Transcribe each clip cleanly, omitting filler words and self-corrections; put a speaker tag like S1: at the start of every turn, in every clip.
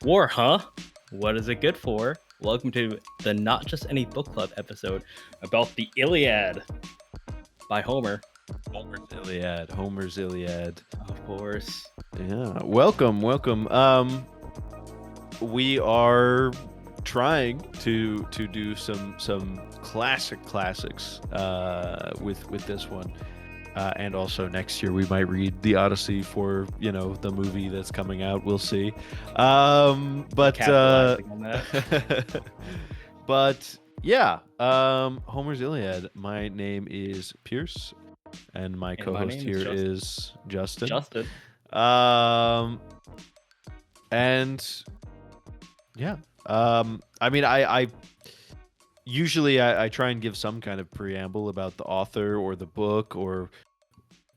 S1: War, huh? What is it good for? Welcome to the Not Just Any Book Club episode about the Iliad by Homer.
S2: Homer's Iliad.
S1: Of course.
S2: Yeah. Welcome. We are trying to do some classics with this one. And also next year we might read the Odyssey for the movie that's coming out. We'll see.
S1: Capitalizing on that.
S2: But yeah, Homer's Iliad. My name is Pierce, and my co-host here is Justin. And yeah, I mean, I usually I try and give some kind of preamble about the author or the book or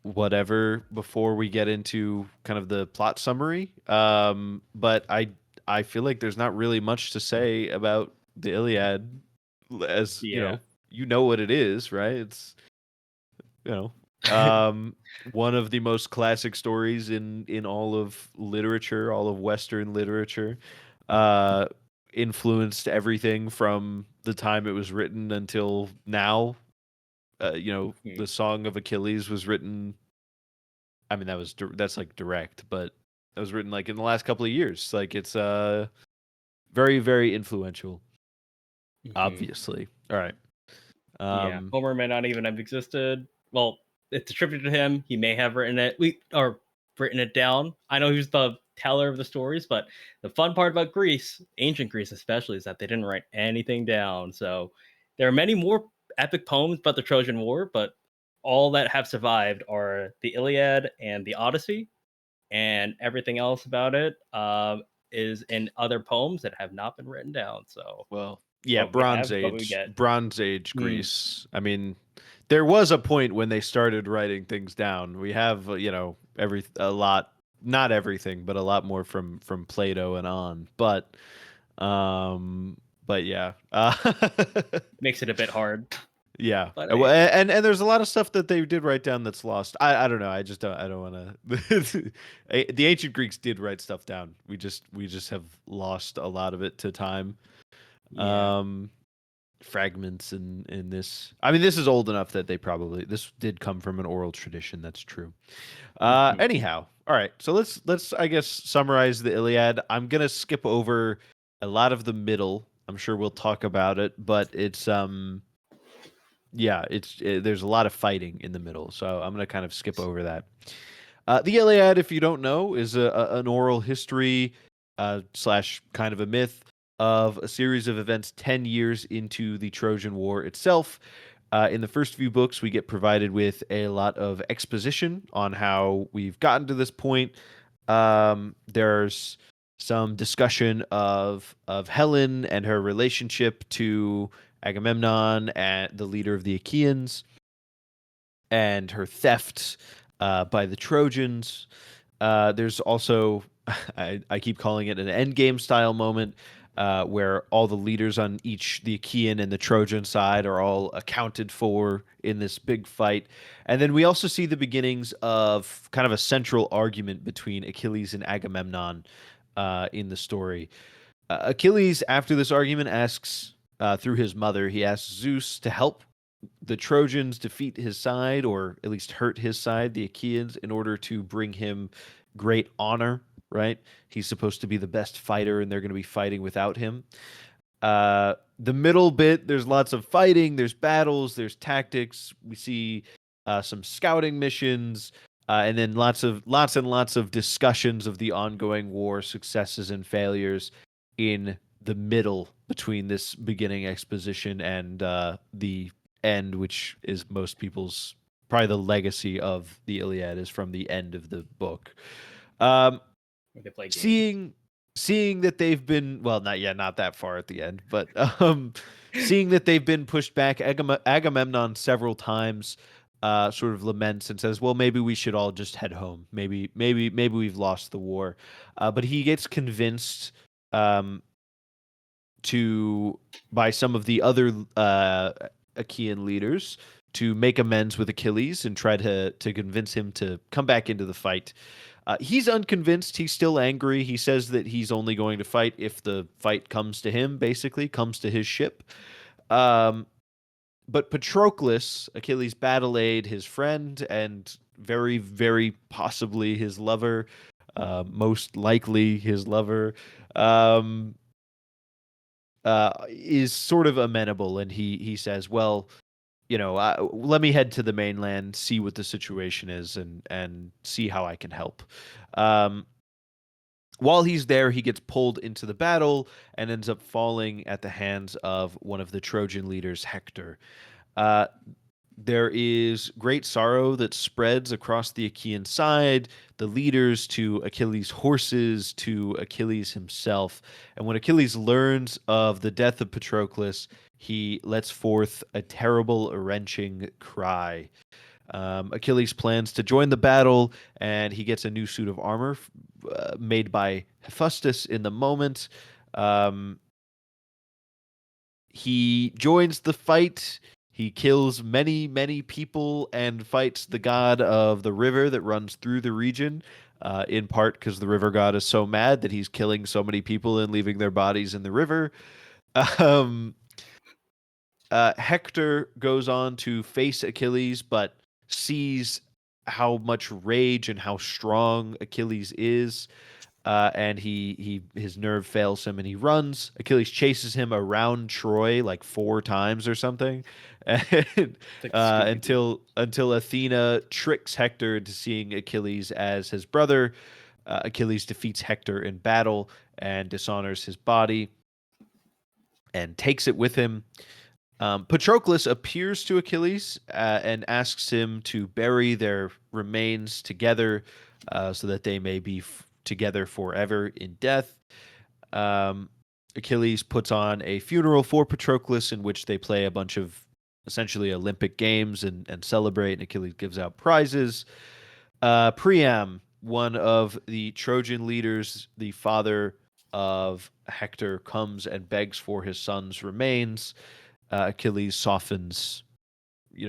S2: whatever before we get into kind of the plot summary. But I feel like there's not really much to say about the Iliad, as you know what it is, right? It's one of the most classic stories in all of literature, all of Western literature. Influenced everything from the time it was written until now. The Song of Achilles was written. I mean, that's like direct, but that was written like in the last couple of years. Like it's very, very influential. Obviously. All right.
S1: Homer may not even have existed. Well, it's attributed to him. He may have written it. Written it down. I know he's the teller of the stories, but the fun part about Greece, ancient Greece especially, is that they didn't write anything down. So there are many more epic poems about the Trojan War, but all that have survived are the Iliad and the Odyssey, and everything else about it is in other poems that have not been written down. So
S2: Bronze Age Greece. I mean, there was a point when they started writing things down. We have not everything, but a lot more from Plato and on. But yeah,
S1: makes it a bit hard.
S2: Yeah, and there's a lot of stuff that they did write down that's lost. I don't know. I don't want to. The ancient Greeks did write stuff down. We just have lost a lot of it to time. Fragments in this. I mean, this is old enough that this did come from an oral tradition. That's true. Anyhow, all right. So let's I guess summarize the Iliad. I'm gonna skip over a lot of the middle. I'm sure we'll talk about it, but it's there's a lot of fighting in the middle, so I'm going to kind of skip over that. The Iliad, if you don't know, is an oral history slash kind of a myth of a series of events 10 years into the Trojan War itself. In the first few books, we get provided with a lot of exposition on how we've gotten to this point. There's some discussion of Helen and her relationship to Agamemnon, and the leader of the Achaeans, and her theft by the Trojans. There's also, I keep calling it an endgame style moment, where all the leaders on the Achaean and the Trojan side are all accounted for in this big fight. And then we also see the beginnings of kind of a central argument between Achilles and Agamemnon in the story. Achilles, after this argument, asks, through his mother, he asks Zeus to help the Trojans defeat his side, or at least hurt his side, the Achaeans, in order to bring him great honor, right? He's supposed to be the best fighter, and they're going to be fighting without him. The middle bit, there's lots of fighting, there's battles, there's tactics. We see some scouting missions, and then lots and lots of discussions of the ongoing war, successes and failures in the middle between this beginning exposition and the end, which is most people's probably the legacy of the Iliad is from the end of the book. Seeing that they've been not that far at the end, but seeing that they've been pushed back, Agamemnon several times sort of laments and says, well, maybe we should all just head home. Maybe we've lost the war. But he gets convinced by some of the other Achaean leaders to make amends with Achilles and try to convince him to come back into the fight. He's unconvinced. He's still angry. He says that he's only going to fight if the fight comes to him, basically, comes to his ship. But Patroclus, Achilles' battle aide, his friend, and very, very possibly his lover, most likely his lover, is sort of amenable, and he says, "Well, let me head to the mainland, see what the situation is, and see how I can help." Um, while he's there, he gets pulled into the battle and ends up falling at the hands of one of the Trojan leaders, Hector. Uh, there is great sorrow that spreads across the Achaean side, the leaders, to Achilles' horses, to Achilles himself. And when Achilles learns of the death of Patroclus, he lets forth a terrible, wrenching cry. Achilles plans to join the battle, and he gets a new suit of armor made by Hephaestus in the moment. He joins the fight. He kills many, many people and fights the god of the river that runs through the region, in part because the river god is so mad that he's killing so many people and leaving their bodies in the river. Um, Hector goes on to face Achilles, but sees how much rage and how strong Achilles is, and his nerve fails him, and he runs. Achilles chases him around Troy like 4 times or something, and,
S1: Like
S2: until Athena tricks Hector into seeing Achilles as his brother. Achilles defeats Hector in battle and dishonors his body and takes it with him. Patroclus appears to Achilles and asks him to bury their remains together, so that they may be together forever in death. Achilles puts on a funeral for Patroclus in which they play a bunch of essentially Olympic games and celebrate, and Achilles gives out prizes. Priam, one of the Trojan leaders, the father of Hector, comes and begs for his son's remains. Achilles softens,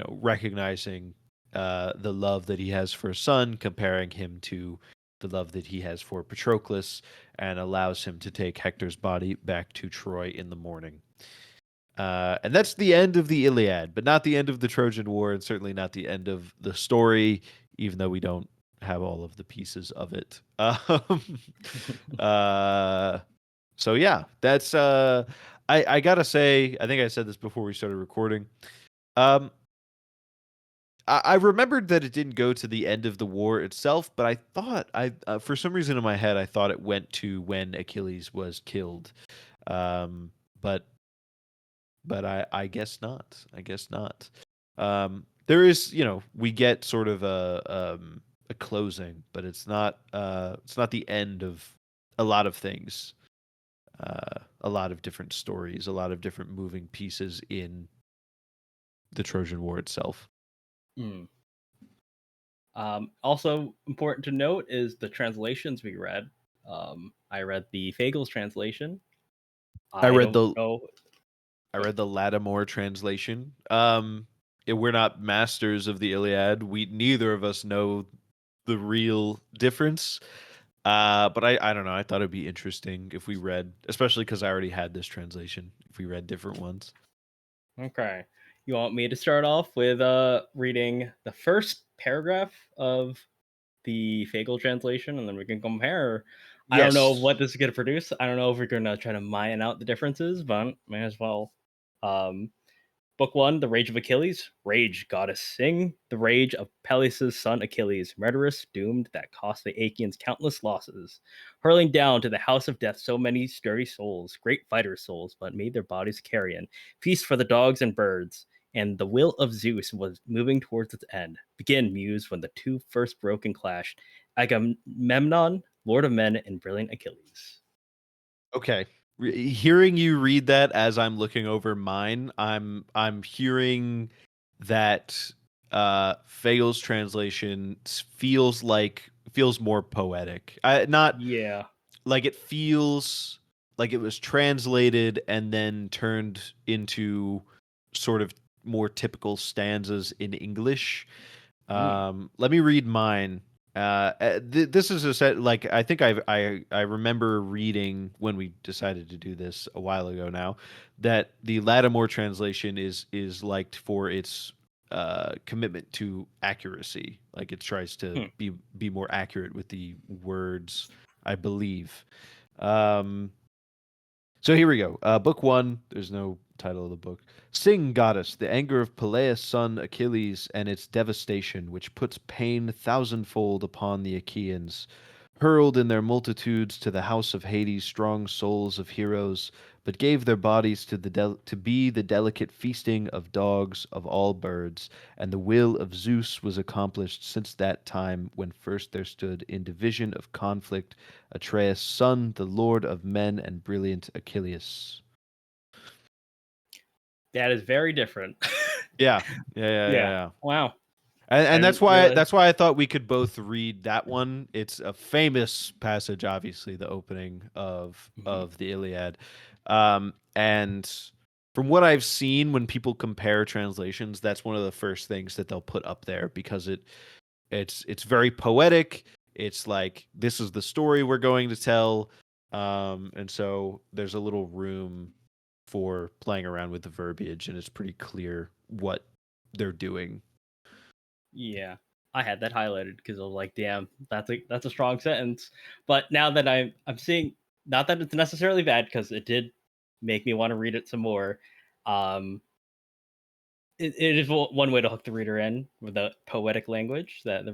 S2: recognizing the love that he has for his son, comparing him to the love that he has for Patroclus, and allows him to take Hector's body back to Troy in the morning. And that's the end of the Iliad, but not the end of the Trojan War, and certainly not the end of the story, even though we don't have all of the pieces of it. Uh, so yeah, that's I gotta say, I think I said this before we started recording. Um, I remembered that it didn't go to the end of the war itself, but I thought for some reason in my head I thought it went to when Achilles was killed. Um, but I guess not. I guess not. There is, we get sort of a closing, but it's not the end of a lot of things. A lot of different stories, a lot of different moving pieces in the Trojan War itself.
S1: Mm. Also important to note is the translations we read. I read the Fagle's translation.
S2: I read
S1: don't know.
S2: I read the Lattimore translation. We're not masters of the Iliad. We neither of us know the real difference. But I don't know. I thought it'd be interesting if we read, especially because I already had this translation. If we read different ones.
S1: Okay. You want me to start off with reading the first paragraph of the Fagle translation, and then we can compare? I don't know
S2: Yes.
S1: what this is going to produce. I don't know if we're going to try to mine out the differences, but may as well. Um, Book 1, The Rage of Achilles. Rage, goddess, sing the rage of Peleus' son Achilles, murderous, doomed, that cost the Achaeans countless losses, hurling down to the house of death so many sturdy souls, great fighter souls, but made their bodies carrion, feast for the dogs and birds. And the will of Zeus was moving towards its end. Begin, muse, when the two first broke and clashed. Agamemnon, lord of men, and brilliant Achilles.
S2: Okay. Hearing you read that as I'm looking over mine, I'm hearing that Fagle's translation feels more poetic. Not
S1: Yeah.
S2: like it feels like it was translated and then turned into sort of more typical stanzas in English.
S1: Mm.
S2: Let me read mine This is a set like I think I remember reading when we decided to do this a while ago now that the Lattimore translation is liked for its commitment to accuracy. Like it tries to
S1: Hmm.
S2: be more accurate with the words, I believe. Um, so here we go. Book one. There's no title of the book. Sing, goddess, the anger of Peleus' son Achilles and its devastation, which puts pain thousandfold upon the Achaeans. Hurled in their multitudes to the house of Hades, strong souls of heroes, but gave their bodies to to be the delicate feasting of dogs of all birds. And the will of Zeus was accomplished since that time when first there stood in division of conflict Atreus' son, the lord of men and brilliant Achilles.
S1: That is very different.
S2: Yeah,
S1: Yeah.
S2: yeah.
S1: Wow. I
S2: And
S1: didn't
S2: that's
S1: realize.
S2: why I thought we could both read that one. It's a famous passage, obviously, the opening
S1: Mhm.
S2: of the Iliad. And from what I've seen when people compare translations, that's one of the first things that they'll put up there because it's very poetic. It's like this is the story we're going to tell. And so there's a little room for playing around with the verbiage, and it's pretty clear what they're doing.
S1: Yeah, I had that highlighted because I was like, "Damn, that's a strong sentence." But now that I'm seeing, not that it's necessarily bad because it did make me want to read it some more. Um, it is one way to hook the reader in with the poetic language that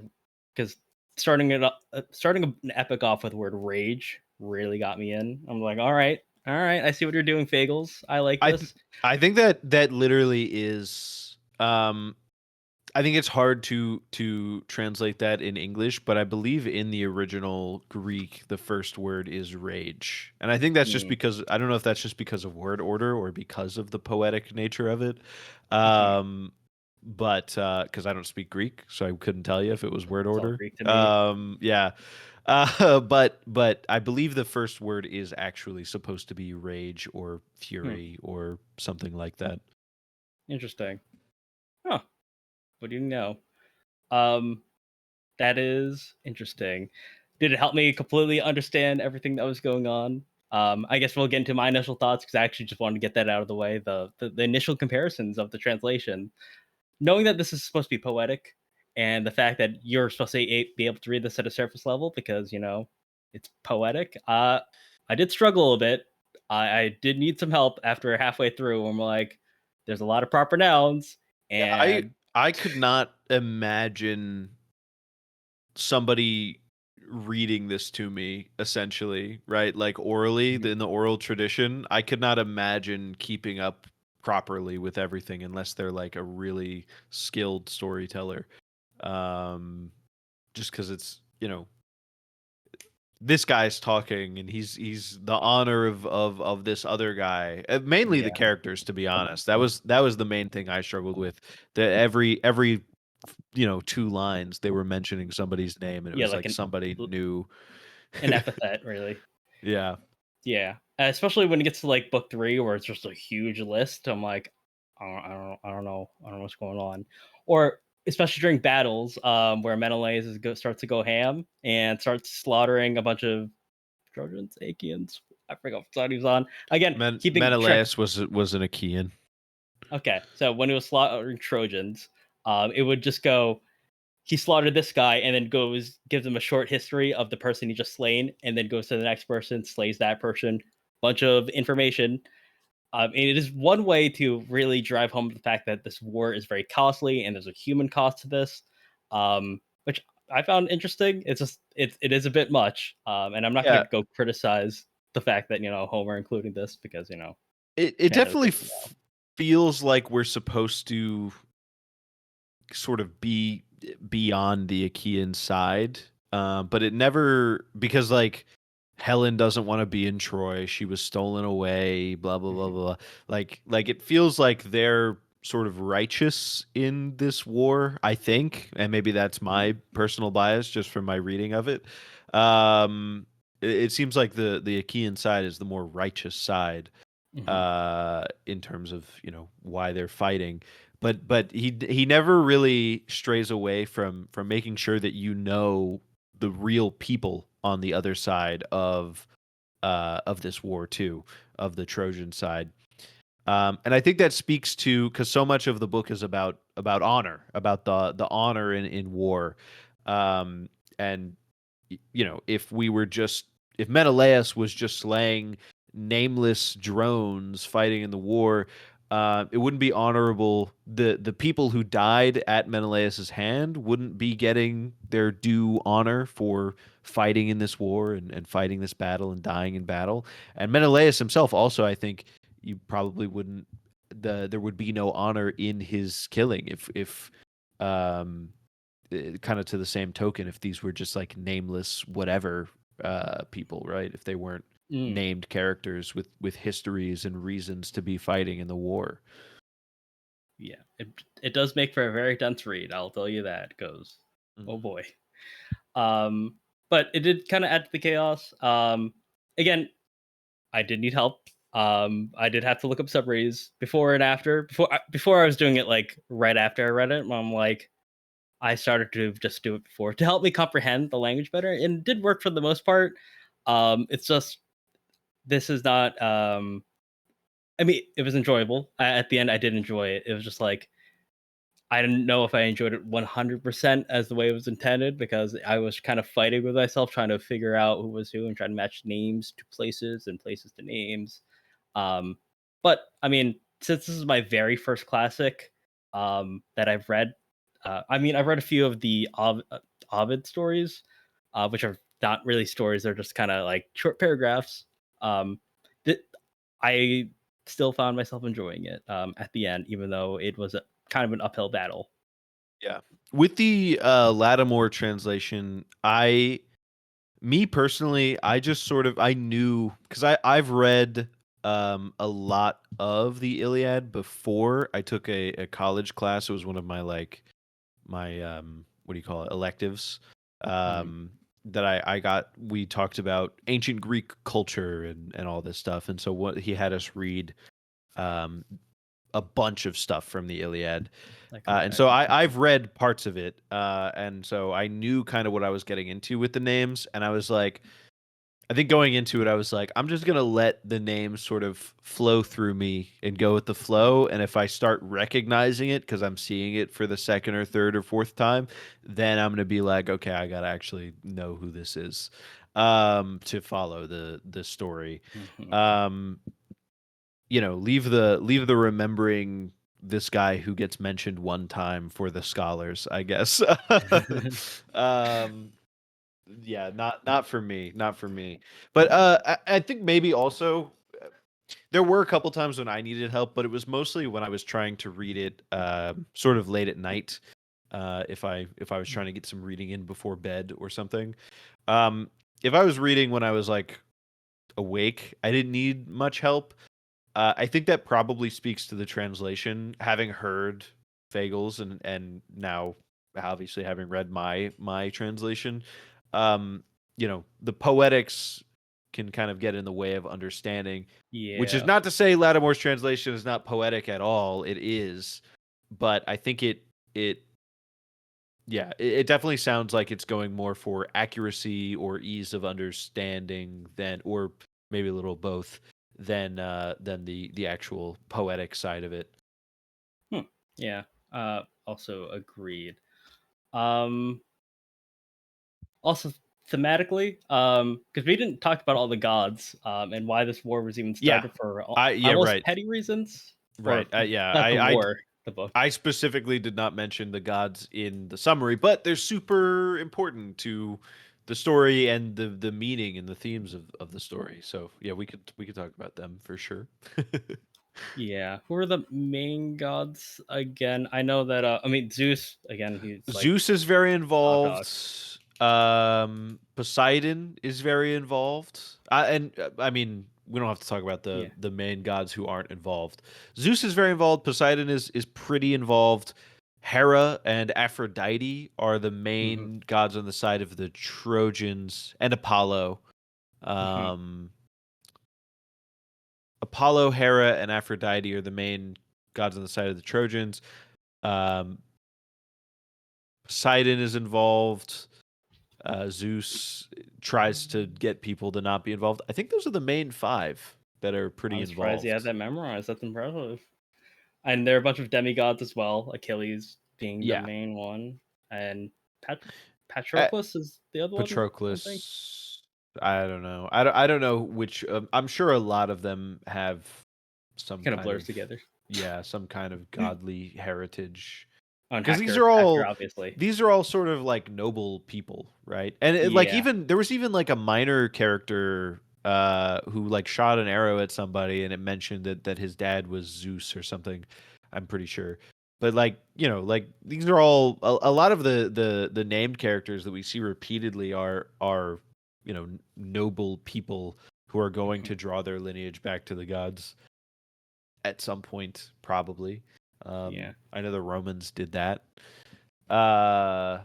S1: because starting an epic off with the word rage really got me in. I'm like, all right, I see what you're doing, Fagles. I like
S2: I th-
S1: this.
S2: I think that literally is I think it's hard to translate that in English, but I believe in the original Greek the first word is rage. And I think that's just
S1: Mm,
S2: because I don't know if that's just because of word order or because of the poetic nature of it.
S1: mhm.
S2: But cuz I don't speak Greek, so I couldn't tell you if it was word
S1: It's all
S2: order.
S1: Greek to me.
S2: Yeah. But I believe the first word is actually supposed to be rage or
S1: Hmm,
S2: fury or something like that.
S1: interesting. Huh? What do you know? Um, that is interesting. Did it help me completely understand everything that was going on? I guess we'll get into my initial thoughts because I actually just wanted to get that out of the way. The initial comparisons of the translation, knowing that this is supposed to be poetic, and the fact that you're supposed to be able to read this at a surface level because it's poetic. I did struggle a little bit. I did need some help after halfway through. Where I'm like, there's a lot of proper nouns,
S2: Yeah, I
S1: and
S2: I could not imagine somebody reading this to me essentially, right? Like orally,
S1: Mhm.
S2: in the oral tradition, I could not imagine keeping up properly with everything unless they're like a really skilled storyteller. Um just cuz it's, this guy's talking and he's the honor of this other guy. Mainly the
S1: Yeah,
S2: characters, to be honest. That was the main thing I struggled with. That every two lines they were mentioning somebody's name and it
S1: yeah,
S2: was
S1: like
S2: like somebody new.
S1: an epithet, really.
S2: Yeah.
S1: Yeah, especially when it gets to like book three, where it's just a huge list. I'm like, I don't know what's going on, or especially during battles, where Menelaus starts to go ham and starts slaughtering a bunch of Trojans, Achaeans. I forgot what side he was on. Again, keeping track.
S2: Menelaus was an Achaean.
S1: Okay, so when he was slaughtering Trojans, it would just go, he slaughtered this guy and then gives him a short history of the person he just slain and then goes to the next person, slays that person, bunch of information. And it is one way to really drive home the fact that this war is very costly and there's a human cost to this, which I found interesting. It's just it is a bit much, and I'm not going
S2: Yeah,
S1: to go criticize the fact that Homer including this because
S2: it
S1: can't really
S2: definitely
S1: take them all.
S2: feels like we're supposed to sort of be beyond the Achaean side. But it never, because like Helen doesn't want to be in Troy. She was stolen away, blah blah blah
S1: Mhm.
S2: blah. Like it feels like they're sort of righteous in this war, I think. And maybe that's
S1: Mhm.
S2: my personal bias just from my reading of it. Um it seems like the Achaean side is the more righteous side
S1: Mhm.
S2: in terms of why they're fighting, but he never really strays away from making sure that the real people on the other side of this war too, of the Trojan side. And I think that speaks to, because so much of the book is about honor, about the honor in war. And if Menelaus was just slaying nameless drones fighting in the war, it wouldn't be honorable. The people who died at Menelaus's hand wouldn't be getting their due honor for fighting in this war and fighting this battle and dying in battle. And Menelaus himself also, I think, you probably wouldn't. There would be no honor in his killing if kind of to the same token, if these were just like nameless whatever people, right? If they weren't named characters with histories and reasons to be fighting in the war.
S1: Yeah, it does make for a very dense read. I'll tell you that. It goes, oh boy. But it did kind of add to the chaos. Again, I did need help. I did have to look up subreads before and after. Before I was doing it like right after I read it. I'm like, I started to just do it before to help me comprehend the language better, and it did work for the most part. It's just this is not. I mean, it was enjoyable. At the end, I did enjoy it. It was just like I didn't know if I enjoyed it 100% as the way it was intended, because I was kind of fighting with myself, trying to figure out who was who and trying to match names to places and places to names. But I mean, since this is my very first classic that I've read, I mean, I've read a few of the Ovid stories, which are not really stories; they're just kind of like short paragraphs. That I still found myself enjoying it at the end, even though it was kind of an uphill battle.
S2: Yeah, with the Lattimore translation, me personally, I just sort of I knew, because I've read a lot of the Iliad before. I took a college class. It was one of my my what do you call it, electives, that I got. We talked about ancient Greek culture and all this stuff, and so what he had us read a bunch of stuff from the Iliad. And so I've read parts of it, and so I knew kind of what I was getting into with the names, and I was like, I think going into it, I was like, I'm just gonna let the names sort of flow through me and go with the flow, and if I start recognizing it because I'm seeing it for the second or third or fourth time, then I'm gonna be like, okay, I gotta actually know who this is, to follow the story. Leave the remembering this guy who gets mentioned one time for the scholars, I guess. Yeah, not for me, not for me. But I think maybe also there were a couple times when I needed help, but it was mostly when I was trying to read it sort of late at night. If I was trying to get some reading in before bed or something. If I was reading when I was like awake, I didn't need much help. I think that probably speaks to the translation. Having heard Fagle's and now obviously having read my translation, the poetics can kind of get in the way of understanding.
S1: Yeah.
S2: Which is not to say Lattimore's translation is not poetic at all. It is, but I think it definitely sounds like it's going more for accuracy or ease of understanding than, or maybe a little both, than the actual poetic side of it.
S1: Yeah. Also agreed. Also thematically, because we didn't talk about all the gods, and why this war was even started for almost
S2: right.
S1: petty reasons.
S2: Right.
S1: Not the war, the book.
S2: I specifically did not mention the gods in the summary, but they're super important to the story and the meaning and the themes of the story. So yeah, we could talk about them for sure.
S1: Yeah, who are the main gods again? I know that. I mean, Zeus again.
S2: Zeus is very involved. Poseidon is very involved. I mean, we don't have to talk about the main gods who aren't involved. Zeus is very involved. Poseidon is pretty involved. Hera and Aphrodite are the main gods on the side of the Trojans, and Apollo. Apollo, Hera, and Aphrodite are the main gods on the side of the Trojans. Poseidon is involved. Zeus tries to get people to not be involved. I think those are the main 5 that are pretty
S1: I'm surprised you had
S2: involved.
S1: that memorized. That's impressive. And there are a bunch of demigods as well. Achilles being the
S2: Yeah.
S1: main one, and
S2: Uh,
S1: Patroclus is the other one, I think.
S2: Patroclus. I don't know. I don't know which. I'm sure a lot of them have some
S1: Kind of
S2: kind
S1: blurs
S2: of
S1: together.
S2: some kind of godly heritage.
S1: On
S2: Because
S1: Hector, obviously.
S2: these are all sort of like noble people, right? And like
S1: Yeah.
S2: even there was even like a minor character who like shot an arrow at somebody and it mentioned that his dad was Zeus or something. I'm pretty sure. But like, like these are all a lot of the named characters that we see repeatedly are noble people who are going
S1: Mhm.
S2: to draw their lineage back to the gods at some point probably.
S1: Yeah.
S2: I know the Romans did that. I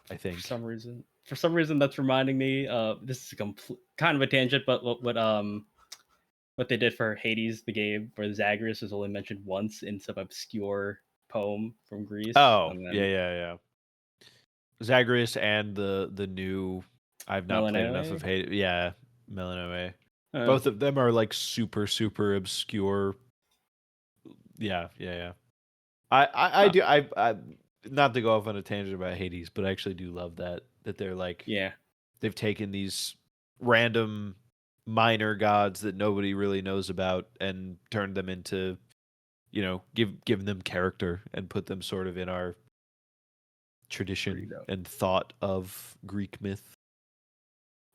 S1: For
S2: think.
S1: some reason, that's reminding me. This is a kind of a tangent, but what they did for Hades, the game, where Zagreus is only mentioned once in some obscure poem from Greece,
S2: Oh,
S1: and
S2: yeah,
S1: then
S2: yeah, yeah. Zagreus and the new. I've not played enough of
S1: Melanoe.
S2: Hades. Yeah, Melanoe.
S1: Uh,
S2: Both of them are like super super obscure. Yeah, yeah, yeah. I
S1: huh,
S2: do I not to go off on a tangent about Hades, but I actually do love that they're like
S1: yeah.
S2: they've taken these random minor gods that nobody really knows about and turned them into given them character and put them sort of in our
S1: Pretty
S2: tradition
S1: dope.
S2: and thought of Greek myth.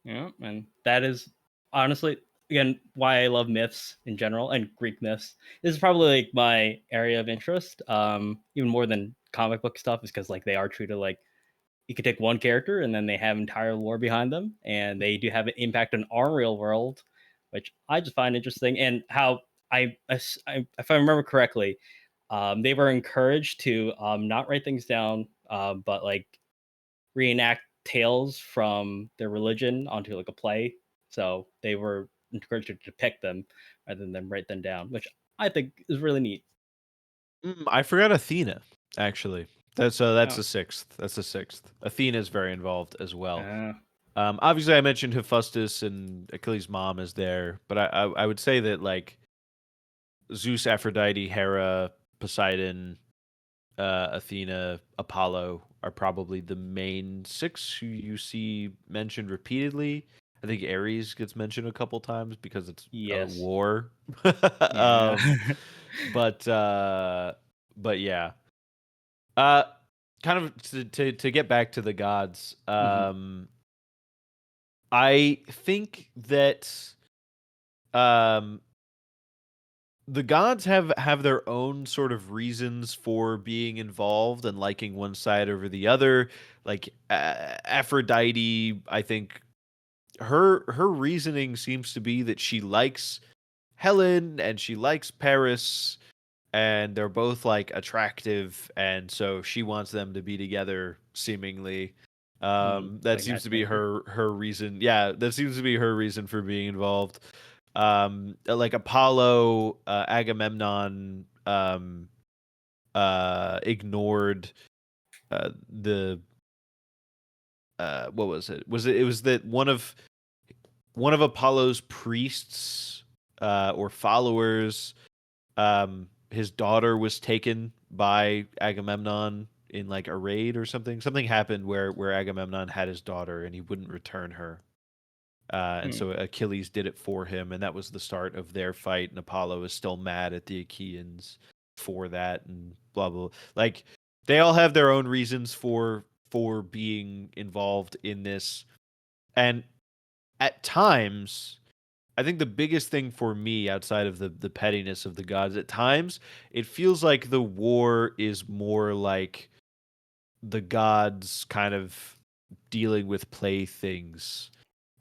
S1: Yeah, and that is honestly again why I love myths in general and Greek myths. This is probably like my area of interest, even more than comic book stuff, is because like they are treated like you could take one character and then they have entire lore behind them, and they do have an impact on our real world, which I just find interesting. And how if I remember correctly, they were encouraged to not write things down, but like reenact tales from their religion onto like a play. So they were encouraged to depict them rather than write them down, which I think is really neat.
S2: I forgot Athena actually. That's
S1: Oh,
S2: the sixth. That's the sixth. Athena is very involved as well.
S1: uh,
S2: Obviously, I mentioned Hephaestus and Achilles' mom is there, but I would say that like Zeus, Aphrodite, Hera, Poseidon, Athena, Apollo are probably the main 6 who you see mentioned repeatedly. I think Ares gets mentioned a couple times because it's a
S1: yes,
S2: war.
S1: yeah.
S2: um, but but yeah. Uh, kind of to get back to the gods.
S1: Mhm.
S2: I think that um the gods have their own sort of reasons for being involved and liking one side over the other. Like Aphrodite, I think her reasoning seems to be that she likes Helen and she likes Paris and they're both like attractive and so she wants them to be together seemingly. That
S1: Like
S2: seems to be
S1: matchmaker.
S2: her reason. Yeah, that seems to be her reason for being involved. Like Apollo, Agamemnon ignored the what was it? It was that one of Apollo's priests or followers, his daughter was taken by Agamemnon in like a raid or something. Something happened where Agamemnon had his daughter and he wouldn't return her. And
S1: Hmm.
S2: so Achilles did it for him, and that was the start of their fight. And Apollo is still mad at the Achaeans for that, and blah blah. Like they all have their own reasons for being involved in this, and at times, I think the biggest thing for me outside of the pettiness of the gods, at times it feels like the war is more like the gods kind of dealing with playthings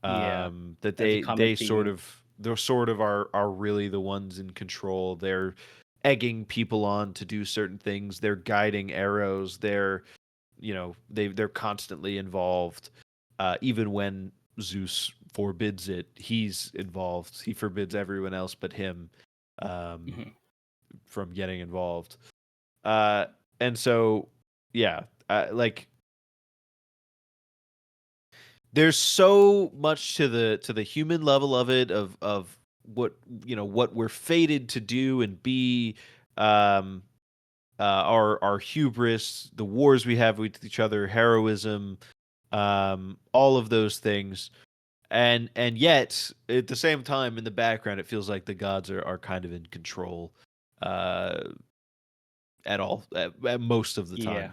S1: Yeah,
S2: that
S1: that's a common theme.
S2: they're sort of are really the ones in control. They're egging people on to do certain things. They're guiding arrows. They're constantly involved. Even when Zeus forbids it, he's involved. He forbids everyone else but him um,
S1: Mhm.
S2: from getting involved. Uh, and so, yeah, like there's so much to the human level of it, of what what we're fated to do and be, um our hubris, the wars we have with each other, heroism, all of those things. And yet at the same time, in the background, it feels like the gods are kind of in control, uh at most of the
S1: Yeah.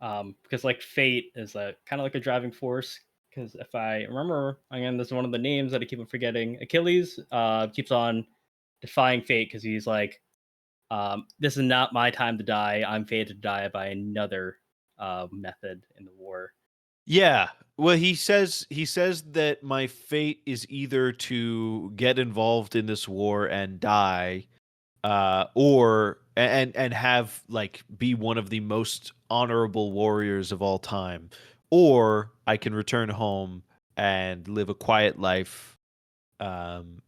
S2: time.
S1: Because like fate is a kind of like a driving force. Because if I remember, again, this is one of the names that I keep on forgetting. Achilles keeps on defying fate because he's like, this is not my time to die. I'm fated to die by another method in the war.
S2: Yeah. Well, he says that my fate is either to get involved in this war and die, or and have like be one of the most honorable warriors of all time, or I can return home and live a quiet life, and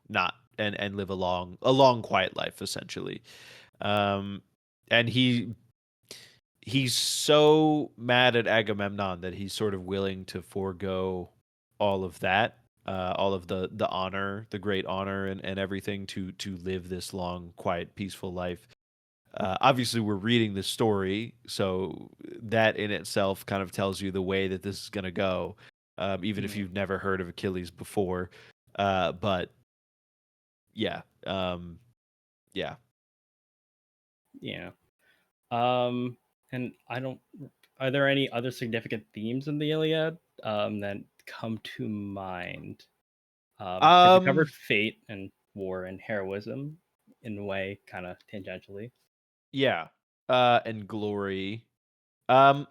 S2: not and live a long quiet life essentially. Um, and he's so mad at Agamemnon that he's sort of willing to forego all of that, all of the honor, the great honor, and everything to live this long, quiet, peaceful life. Obviously, we're reading this story, so that in itself kind of tells you the way that this is going to go, even if
S1: Mhm.
S2: you've never heard of Achilles before. But yeah, yeah.
S1: Yeah. And I don't. Are there any other significant themes in the Iliad that come to mind? Because we
S2: Um,
S1: covered fate and war and heroism in a way, kind of tangentially.
S2: yeah. And glory. Um,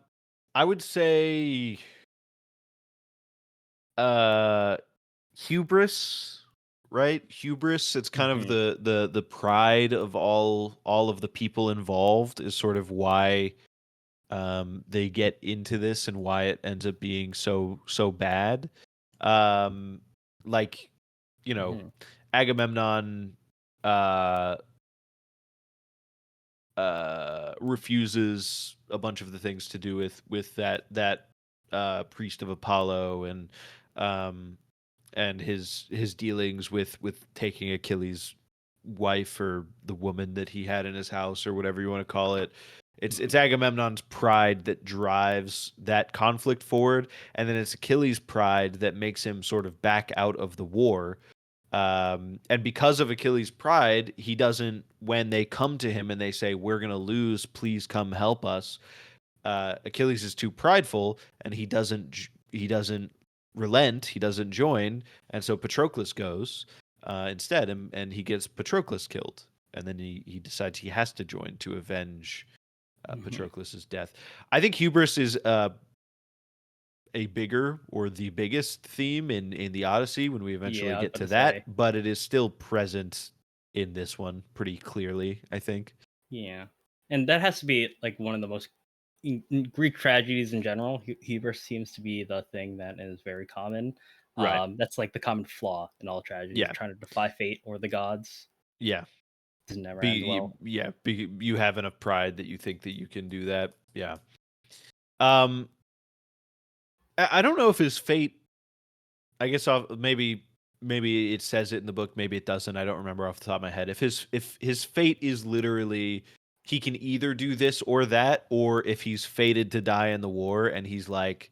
S2: I would say uh hubris, right? Hubris, it's kind of
S1: Hmm.
S2: the pride of all of the people involved is sort of why they get into this and why it ends up being so bad. Um like, you know,
S1: Hmm.
S2: Agamemnon uh refuses a bunch of the things to do with that priest of Apollo, um and his dealings with taking Achilles' wife, or the woman that he had in his house, or whatever you want to call it. It's
S1: Hmm.
S2: Agamemnon's pride that drives that conflict forward, and then it's Achilles' pride that makes him sort of back out of the war. And because of Achilles' pride, he doesn't, when they come to him and they say, "We're going to lose, please come help us," Achilles is too prideful, and he doesn't relent, he doesn't join, and so Patroclus goes instead, and he gets Patroclus killed, and then he decides he has to join to avenge
S1: Hmm.
S2: Patroclus's death. I think hubris is a bigger, or the biggest theme in the Odyssey when we eventually
S1: Yeah, I was
S2: get
S1: about
S2: to
S1: to say.
S2: that, but it is still present in this one pretty clearly, I think.
S1: Yeah, and that has to be like one of the most in Greek tragedies in general. Hubris seems to be the thing that is very common.
S2: Right.
S1: That's like the common flaw in all tragedies,
S2: Yeah.
S1: trying to defy fate or the gods.
S2: Yeah.
S1: Does never end well.
S2: You have enough pride that you think that you can do that. Yeah. Um, I don't know if his fate. I guess maybe it says it in the book, maybe it doesn't. I don't remember off the top of my head. If his fate is literally he can either do this or that, or if he's fated to die in the war, and he's like,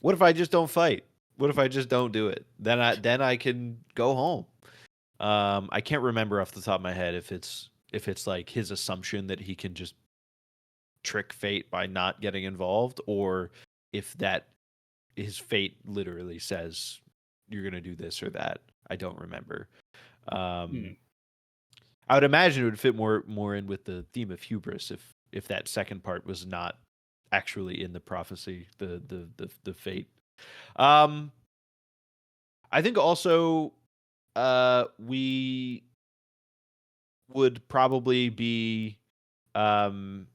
S2: what if I just don't fight? What if I just don't do it? Then I can go home. I can't remember off the top of my head if it's like his assumption that he can just trick fate by not getting involved, or if that his fate literally says you're gonna do this or that. I don't remember.
S1: Hmm.
S2: Um, I would imagine it would fit more in with the theme of hubris if that second part was not actually in the prophecy, the fate. Um, I think also we would probably be um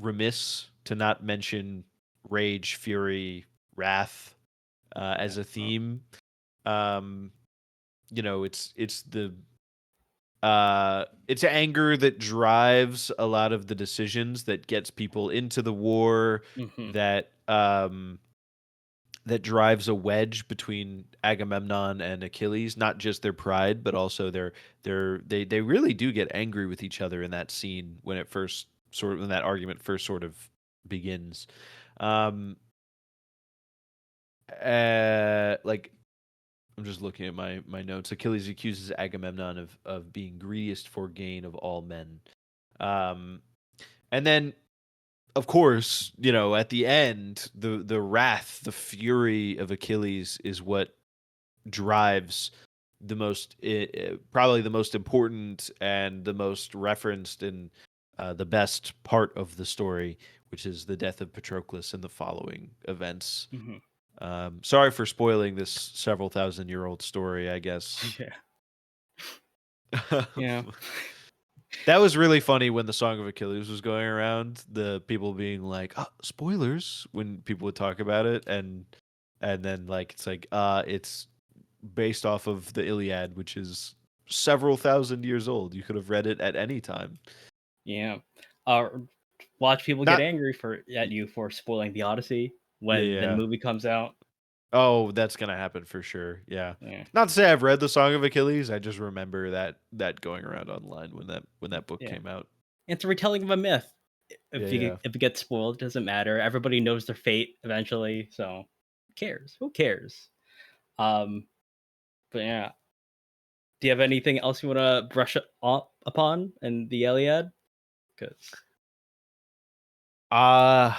S2: remiss to not mention rage, fury, wrath as
S1: Yeah.
S2: a theme. Um, it's anger that drives a lot of the decisions that gets people into the war,
S1: Hmm.
S2: that that drives a wedge between Agamemnon and Achilles, not just their pride, but also they really do get angry with each other in that scene when it first when that argument first sort of begins. Like I'm just looking at my notes. Achilles accuses Agamemnon of being greediest for gain of all men. And then of course, at the end, the wrath, the fury of Achilles is what drives the most, probably the most important and the most referenced and the best part of the story, which is the death of Patroclus and the following events. Sorry for spoiling this several thousand-year-old story, I guess.
S1: Yeah.
S2: That was really funny when the Song of Achilles was going around, the people being like, oh, spoilers, when people would talk about it, and then it's based off of the Iliad, which is several thousand years old. You could have read it at any time.
S1: Yeah. Watch people get angry at you for spoiling the Odyssey when the movie comes out.
S2: Oh, that's gonna happen for sure. Yeah. Not to say I've read the Song of Achilles. I just remember that going around online when that book came out.
S1: It's a retelling of a myth. If it gets spoiled, it doesn't matter. Everybody knows their fate eventually, so who cares? Who cares? But yeah. Do you have anything else you want to brush up upon in the Iliad? Because
S2: I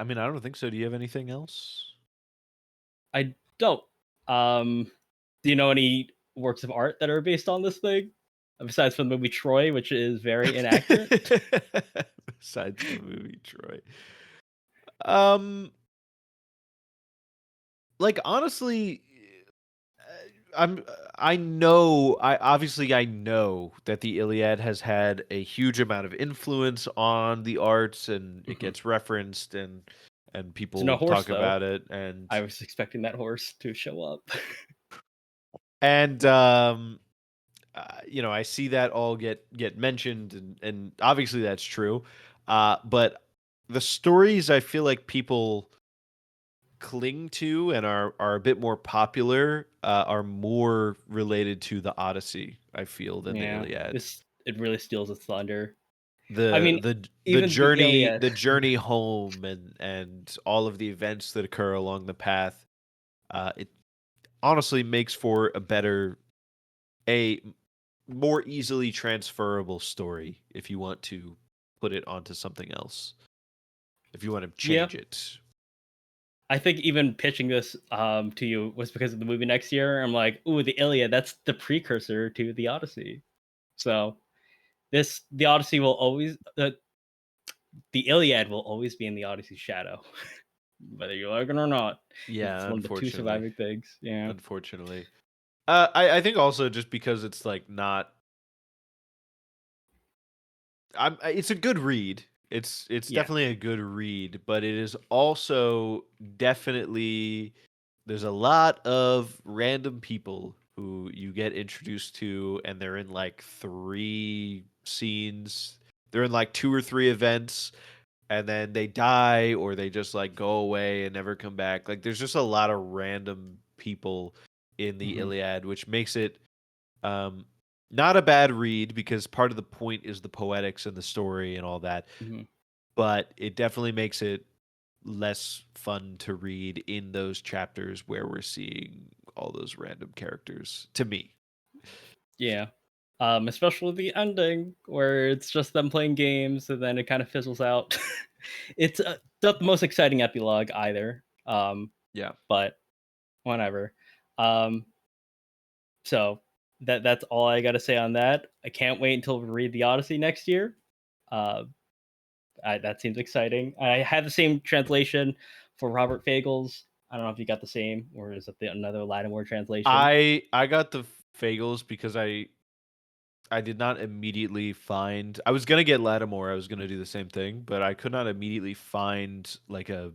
S2: mean, I don't think so. Do you have anything else?
S1: I don't. Do you know any works of art that are based on this thing? Besides from the movie Troy, which is very inaccurate.
S2: Besides the movie Troy. Like honestly, I know that the Iliad has had a huge amount of influence on the arts, and it gets referenced and people
S1: no horse,
S2: talk about it, and
S1: I was expecting that horse to show up.
S2: And I see that all get mentioned, and obviously that's true. But the stories I feel like people cling to and are a bit more popular are more related to the Odyssey, I feel, than the Iliad.
S1: It really steals its thunder.
S2: The journey home and all of the events that occur along the path, it honestly makes for a more easily transferable story if you want to put it onto something else. If you want to change it.
S1: I think even pitching this to you was because of the movie next year. I'm like, ooh, the Iliad, that's the precursor to the Odyssey. So the Odyssey will always the Iliad will always be in the Odyssey's shadow. Whether you like it or not.
S2: Yeah,
S1: it's one of the two surviving things. Yeah.
S2: Unfortunately. I think also just because it's like not it's a good read. It's definitely a good read, but it is also definitely there's a lot of random people who you get introduced to, and they're in like 3 scenes. They're in like 2 or 3 events, and then they die or they just like go away and never come back. Like there's just a lot of random people in the Iliad, which makes it not a bad read, because part of the point is the poetics and the story and all that. But it definitely makes it less fun to read in those chapters where we're seeing all those random characters, to me.
S1: Yeah. Especially the ending where it's just them playing games and then it kind of fizzles out. It's not the most exciting epilogue either. But whatever. So that's all I got to say on that. I can't wait until we read the Odyssey next year. That seems exciting. I had the same translation for Robert Fagle's. I don't know if you got the same, or is it another Lattimore translation?
S2: I got the Fagles because I did not immediately find. I was gonna get Lattimore. I was gonna do the same thing, but I could not immediately find like a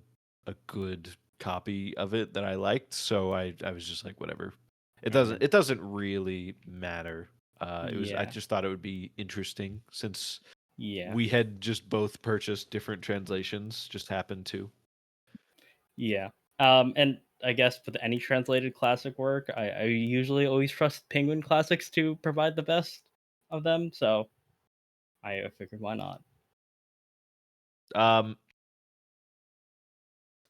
S2: good copy of it that I liked. So I was just like, whatever. It doesn't really matter. I just thought it would be interesting since we had just both purchased different translations. Just happened to.
S1: Yeah. And I guess with any translated classic work, I usually always trust Penguin Classics to provide the best of them. So I figured why not.
S2: Um,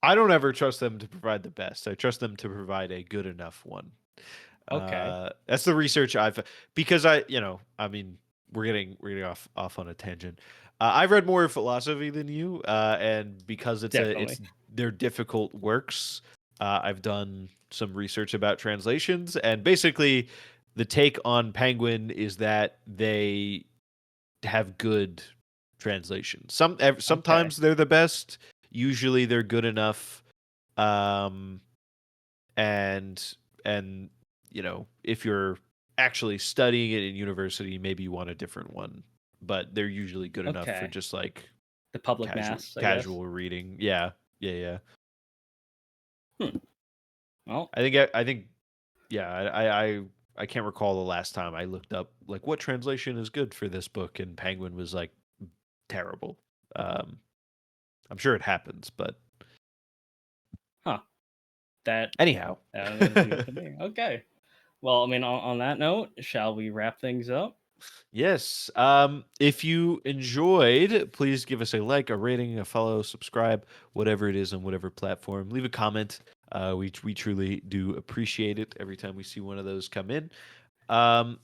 S2: I don't ever trust them to provide the best. I trust them to provide a good enough one.
S1: Okay.
S2: That's the research because I mean, we're getting off on a tangent. I've read more philosophy than you, and because
S1: Definitely.
S2: they're difficult works, I've done some research about translations, and basically, the take on Penguin is that they have good translations.
S1: Okay.
S2: Sometimes they're the best. Usually, they're good enough. Um, and if you're actually studying it in university, maybe you want a different one, but they're usually good enough for
S1: Okay.
S2: just like
S1: The public
S2: casual
S1: mass, I guess.
S2: casual reading. Yeah.
S1: Hmm. Well,
S2: I think yeah, I can't recall the last time I looked up like what translation is good for this book, and Penguin was like terrible. um I'm sure it happens, but
S1: huh. That
S2: anyhow.
S1: is news to me. Okay. Well, I mean, on that note, shall we wrap things up?
S2: Yes. If you enjoyed, please give us a like, a rating, a follow, subscribe, whatever it is on whatever platform. Leave a comment. We truly do appreciate it every time we see one of those come in. Um,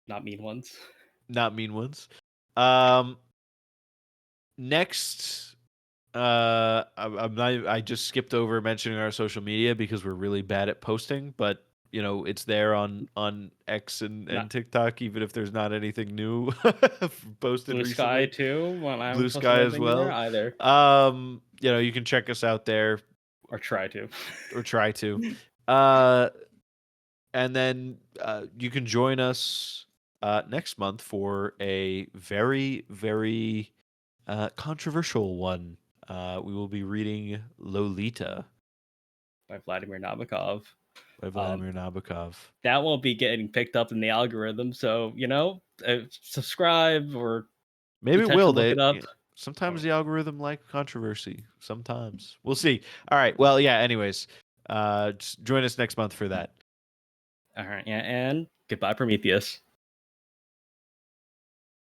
S1: Not mean ones.
S2: Not mean ones. Um, Next, I'm not. I just skipped over mentioning our social media because we're really bad at posting, but it's there on X and
S1: Not
S2: TikTok, even if there's not anything new posted
S1: Blue Sky
S2: recently.
S1: too. Well, I
S2: Blue
S1: haven't posted
S2: Sky as
S1: anything there
S2: well.
S1: either,
S2: You can check us out there
S1: or try to.
S2: or try to. Uh, and then you can join us next month for a very, very controversial one. We will be reading Lolita
S1: By Vladimir Nabokov.
S2: by
S1: Um,
S2: Vladimir Nabokov.
S1: that won't be getting picked up in the algorithm, so subscribe or
S2: Maybe it will.
S1: potentially look it up.
S2: Sometimes
S1: Oh,
S2: the algorithm like controversy. Sometimes we'll see. All right. Well, yeah. Anyways, just join us next month for that.
S1: all right, yeah, and goodbye, Prometheus.